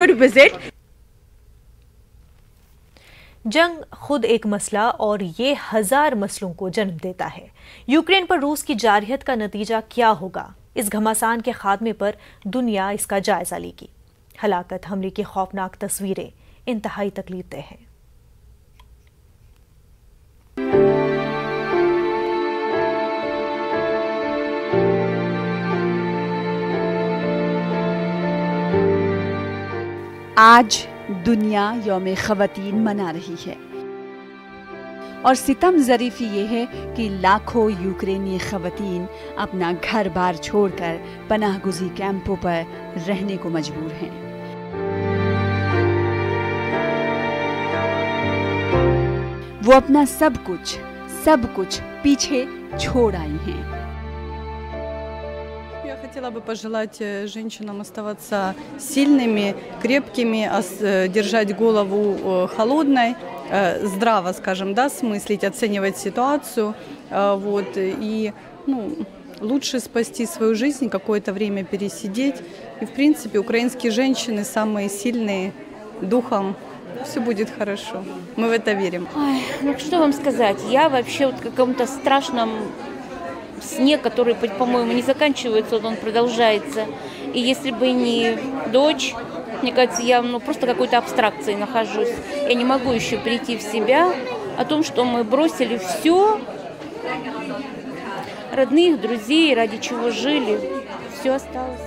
visit. जंग खुद एक मसला और ये 1000 मसलों को जन्म देता है। यूक्रेन पर रूस की जारहियत का नतीजा क्या होगा? इस घमासान के खात्मे पर दुनिया इसका जायजा लेगी। हलाकत, हमले की खौफनाक तस्वीरें इंतहाई तकलीफदेह हैं। आज दुनिया यौम ख़वातीन मना रही है और सितम ज़रीफ़ी ये है कि लाखों यूक्रेनी ख़वातीन अपना घर बार छोड़कर पनाहगुज़ी कैंपों पर रहने को मजबूर हैं। वो अपना सब कुछ पीछे छोड़ आई हैं। Я хотела бы пожелать женщинам оставаться сильными, крепкими, держать голову холодной, здраво, скажем, да, смыслить, оценивать ситуацию, вот, и, лучше спасти свою жизнь, какое-то время пересидеть. И, в принципе, украинские женщины самые сильные духом. Все будет хорошо. Мы в это верим. Ой, что вам сказать? Я вообще в каком-то страшном сне, который, по-моему, не заканчивается, он продолжается. И если бы не дочь, мне кажется, я просто в какой-то абстракции нахожусь. Я не могу еще прийти в себя о том, что мы бросили все, родных, друзей, ради чего жили, все осталось.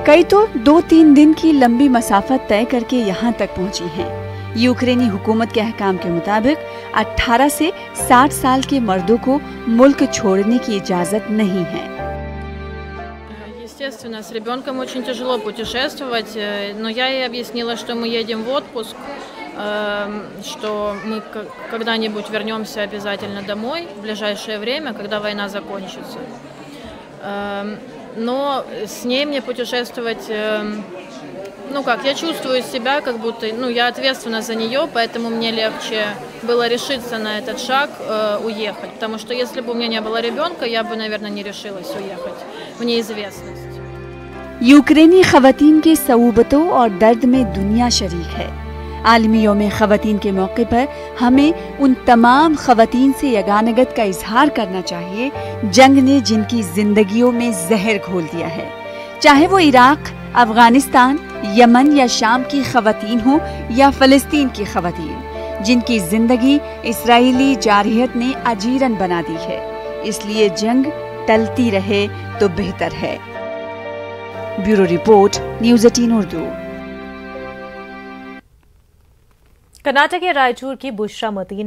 कई तो 2-3 दिन की लंबी मसाफत तय करके यहाँ तक पहुँची हैं। यूक्रेनी हुकूमत के अहकाम के मुताबिक 18 से 60 साल के मर्दों को मुल्क छोड़ने की इजाज़त नहीं है। Естественно, с ребенком очень тяжело путешествовать, но я ей объяснила, что мы едем в отпуск, что мы когда-нибудь вернемся обязательно домой в ближайшее время, когда война закончится. Но с ней мне путешествовать, я чувствую себя, как будто, я ответственна за нее, поэтому мне легче было решиться на этот шаг, уехать. Потому что если бы у меня не было ребенка, я бы, наверное, не решилась уехать в неизвестность. यूक्रेनी ख़वातीन के सऊबतों और दर्द में दुनिया शरीक है। आलमी यौम ख़वातीन के मौके पर हमें उन तमाम ख़वातीन से यगानगत का इजहार करना चाहिए जंग ने जिनकी जिंदगियों में जहर घोल दिया है। चाहे वो इराक, अफगानिस्तान, यमन या शाम की ख़वातीन हो या फ़लस्तीन की ख़वातीन, जिनकी जिंदगी इसराइली जारहियत ने अजीरन बना दी है। इसलिए जंग टलती रहे तो बेहतर है। Bureau report, news 18 Urdu. Karnataka के रायचूर की बुशरा मतीन